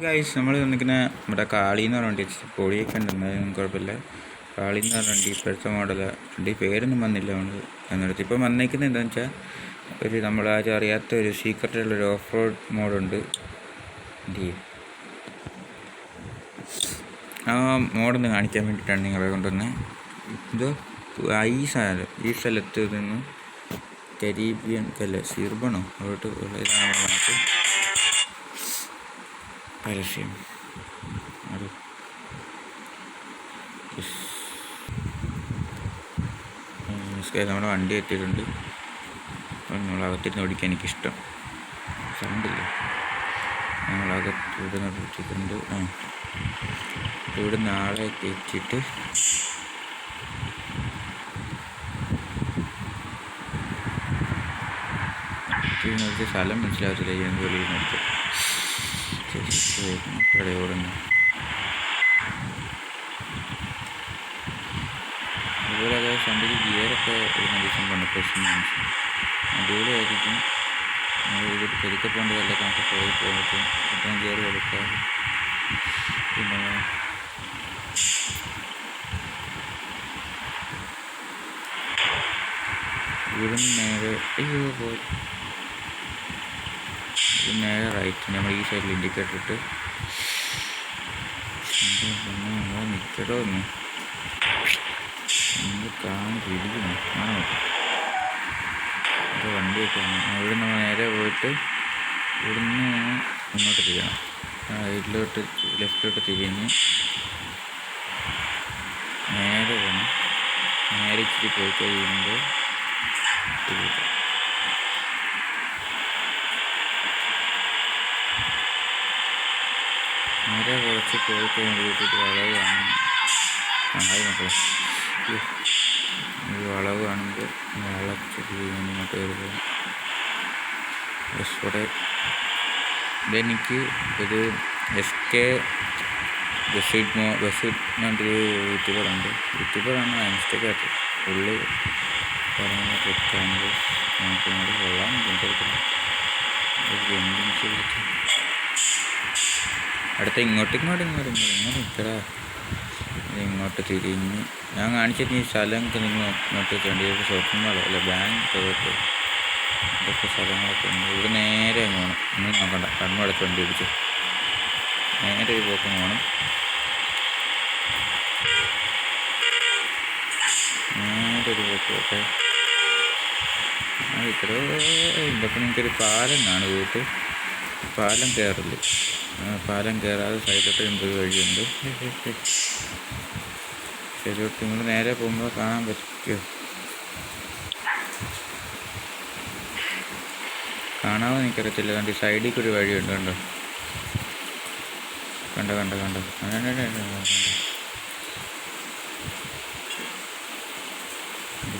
Guys, നമ്മൾ നിൽക്കുന്ന നമ്മുടെ കാളി എന്ന് പറഞ്ഞ വണ്ടി പൊടിയൊക്കെ ഉണ്ടെന്നാലും കുഴപ്പമില്ല. കാളി എന്ന് പറഞ്ഞ വണ്ടി ഇപ്പോഴത്തെ മോഡല് വണ്ടി പേരൊന്നും വന്നില്ല. നമ്മൾ എന്നിടത്ത് ഇപ്പം വന്നേക്കുന്നത് എന്താണെന്ന് വെച്ചാൽ ഒരു നമ്മളാരും അറിയാത്ത ഒരു സീക്രട്ടുള്ളൊരു ഓഫ് റോഡ് മോഡുണ്ട്. ആ മോഡൊന്ന് കാണിക്കാൻ വേണ്ടിയിട്ടാണ് നിങ്ങളെ കൊണ്ടുവന്നത്. ഇത് ഈ സ്ഥലത്ത് നിന്ന് കരീബിയൻ സിർബണോ അവിട്ട് ഇതാണ് നമുക്ക് പരസ്യം. നമ്മുടെ വണ്ടി എത്തിയിട്ടുണ്ട്. നമ്മളകത്തിരുന്ന് ഓടിക്കാൻ എനിക്കിഷ്ടം. സൗണ്ടില്ല. നമ്മളകത്ത് ഇവിടെ പിടിച്ചിട്ടുണ്ട്. ഇവിടെ നാളെ എത്തിയിട്ട് നോക്കി സ്ഥലം മനസ്സിലാവത്തില്ല. എന്ത് വെളിയിൽ നോക്കി ഇവിടെ ഓടുന്നു. അതുപോലെ അതായത് വണ്ടിക്ക് ഗിയറൊക്കെ ഇടുന്ന ഡിസംബറാണ്. പ്രശ്നം അടിപൊളിയായിരിക്കും. ഇത് പെരുക്കെ പോകേണ്ടതല്ല, നമുക്ക് പോയി പറ്റും. ഇപ്പം ഗിയർ കൊടുക്കുക. പിന്നെ ഇവിടുന്ന് നേരെ പോയി നേരെ റൈറ്റ്. നമ്മൾ ഈ സൈഡിൽ ഇൻഡിക്കേറ്റർ ഇട്ട് നിൽക്കടോ ഒന്ന് കാണാൻ പിടിക്കുന്നു. അപ്പോൾ വണ്ടിയൊക്കെ ഇവിടെ നമ്മൾ നേരെ പോയിട്ട് ഇവിടുന്ന് മുന്നോട്ട് തിരിയണം. ഇതിലോട്ട് ലെഫ്റ്റിലോട്ട് തിരിഞ്ഞ് നേരെ പോകണം. നേരെ ഇച്ചിരി പോയി കഴിയുമ്പോൾ നേരെ കുറച്ച് പോയി കഴിയുമ്പോഴത്തേക്ക് വളവാണ്. മക്കളെ ഈ വളവ് കാണുമ്പോൾ വളച്ച് ഇങ്ങോട്ട് വരുമ്പോൾ ഇവിടെ ഇതെനിക്ക് ഒരു SK ബസ് എന്നൊരു യൂട്യൂബറുണ്ട്. യൂട്യൂബറാണ് ഇൻസ്റ്റഗ്രാമിൽ പുള്ളി പറയുന്ന ട്രിക്കാണെങ്കിൽ നമുക്ക് ഇങ്ങോട്ട് കൊള്ളാം. അടുത്ത ഇങ്ങോട്ട് നിൽക്കടാ. ഇങ്ങോട്ട് തിരിഞ്ഞ് ഞാൻ കാണിച്ചിട്ട് ഈ സ്ഥലമൊക്കെ നിങ്ങൾ നോട്ട് വെച്ചോണ്ടി. ഷോപ്പിംഗ് മാളോ അല്ല ബാങ്ക് പോയിട്ട് ഇതൊക്കെ സ്ഥലങ്ങളൊക്കെ ഉണ്ട്. ഇവിടെ നേരെ പോകണം. ഒന്നും നോക്കണ്ട, കണ്ണടച്ച് വണ്ടി പിടിച്ച് നേരെ ഒരു പോക്കം പോകണം. നേരെ ഒരു പോക്ക് പോട്ടെ. ഇത്ര ഇതൊക്കെ നിങ്ങൾക്കൊരു പാലം കാണും. വീട്ട് പാലം കയറില്ല. പാലം കയറാതെ സൈഡിലോട്ട് എന്തൊരു വഴിയുണ്ട്. ശരിയോട്ട് നിങ്ങൾ നേരെ പോകുമ്പോൾ കാണാൻ പറ്റുമോ? കാണാമോ എനിക്കറിയത്തില്ല. കണ്ട് സൈഡിൽ കൂടി വഴിയുണ്ട്. കണ്ടോ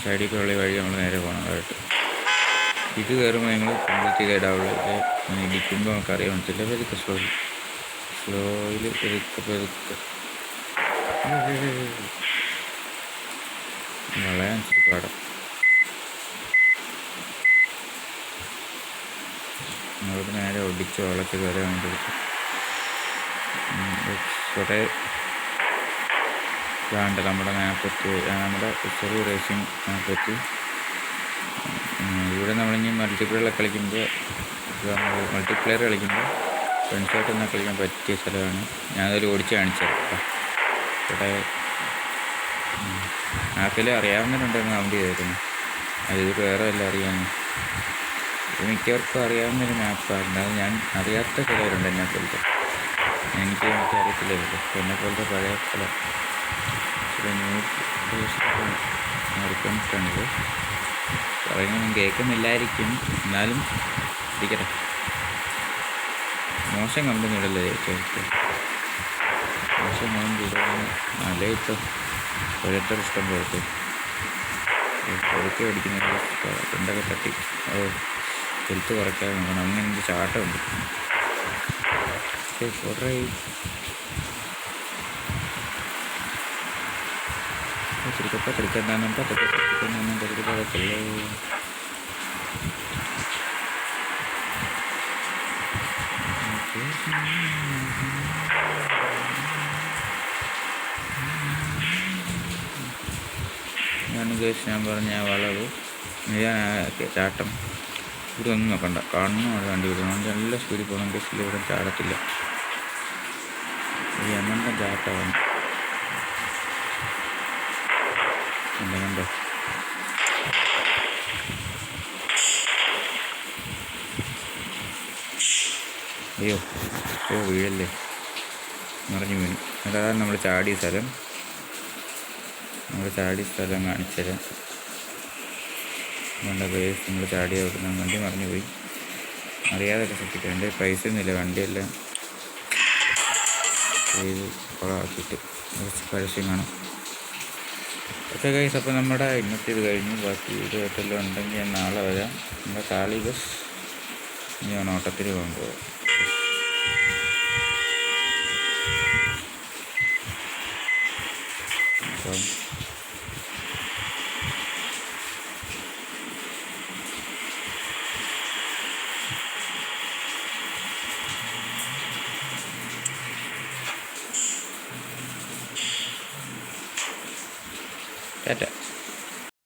സൈഡിൽ കൂടെ വഴി നമ്മൾ നേരെ പോകണം. അതായിട്ട് ഇത് കയറുമ്പോൾ നിങ്ങൾ കംപ്ലീറ്റ് ചെയ്തിടാവുള്ളൂ. ഇടിക്കുമ്പോൾ നമുക്കറിയാൻ പറ്റില്ല. പെരുക്കെ സ്ലോയിൽ പെരുക്കെ വളയാൻ പാടാം. നമ്മളോട് നേരെ ഒടിച്ച് വളച്ച് കയറാൻ വേണ്ടി കുറേ ഇതാണ്ട് നമ്മുടെ മാപ്പെത്തി. നമ്മുടെ ചെറിയ റേസിങ് മാപ്പെത്തി. ഇവിടെ നമ്മളിനി മൾട്ടിപ്ലെയർ കളിക്കുമ്പോൾ ഫ്രണ്ട്സായിട്ടൊന്നും കളിക്കാൻ പറ്റിയ സ്ഥലമാണ്. ഞാനതിൽ ഓടിച്ച് കാണിച്ചത്. ഇവിടെ ആർക്കെല്ലാം അറിയാവുന്നവരുണ്ടെന്ന് കൗണ്ട് ചെയ്തേക്കുന്നു. ഇത് വേറെ എല്ലാം അറിയാമെന്ന്. ഇത് മിക്കവർക്കും അറിയാവുന്നൊരു മാപ്പാണ്. അത് ഞാൻ അറിയാത്ത ചിലവരുണ്ട് എന്നെപ്പോലത്തെ. എനിക്ക് അറിയത്തില്ലായിരുന്നു. എന്നെപ്പോലത്തെ പഴയ ചില ന്യൂ റിക്കൺസ്റ്റാണിത്. പറയുന്നൊന്നും കേൾക്കുന്നില്ലായിരിക്കും, എന്നാലും ഇരിക്കട്ടെ. മോശം കമ്പനിയുള്ളല്ലേ ചേച്ചി. മോശം കമ്പനി നല്ല ഇപ്പം ഓരോരുത്തർ ഇഷ്ടം പോലത്തെ പൊറുക്കി അടിക്കുന്നത് എന്തൊക്കെ തട്ടി ഹെൽത്ത് കുറയ്ക്കാതെ നോക്കണം. അങ്ങനെ എനിക്ക് ചാട്ടമുണ്ട്. കുറേ cerita dari ഗൈസ് ഞാൻ പറഞ്ഞ ആ വളവ് ചാട്ടം ഇവിടെ ഒന്നും നോക്കണ്ട, കാണുന്നു വണ്ടി വിടുന്നു. വണ്ടി നല്ല സ്പീഡിൽ പോകണം ഗൈസ്, ഇവിടെ ചാടത്തില്ല. ഈ എണ്ണ ചാട്ടമാണ് കണ്ടോ. അയ്യോ വീഴല്ലേ, നിറഞ്ഞു വീണു. അതാണ് നമ്മൾ ചാടിയ സ്ഥലം. കാണിച്ചു തരാം. വേണ്ട ഗൈസ്, നമ്മൾ ചാടിയ അവിടെ വണ്ടി മറിഞ്ഞു പോയി. അറിയാതൊക്കെ ശ്രദ്ധിക്കാം. എൻ്റെ പൈസ ഒന്നുമില്ല, വണ്ടിയെല്ലാം ചെയ്ത് കുളമാക്കിയിട്ട് കുറച്ച് പരസ്യം കാണാം. ഓക്കെ ഗൈസ്, അപ്പോൾ നമ്മുടെ ഇന്നത്തെ ഇത് കഴിഞ്ഞു. ബാക്കി വീഡിയോട്ടെല്ലാം ഉണ്ടെങ്കിൽ ഞാൻ നാളെ വരാം. നമ്മുടെ കാളി ബസ് ഞാൻ ഓട്ടത്തിന് കൊണ്ടുപോകാം. അപ്പം ടാറ്റ.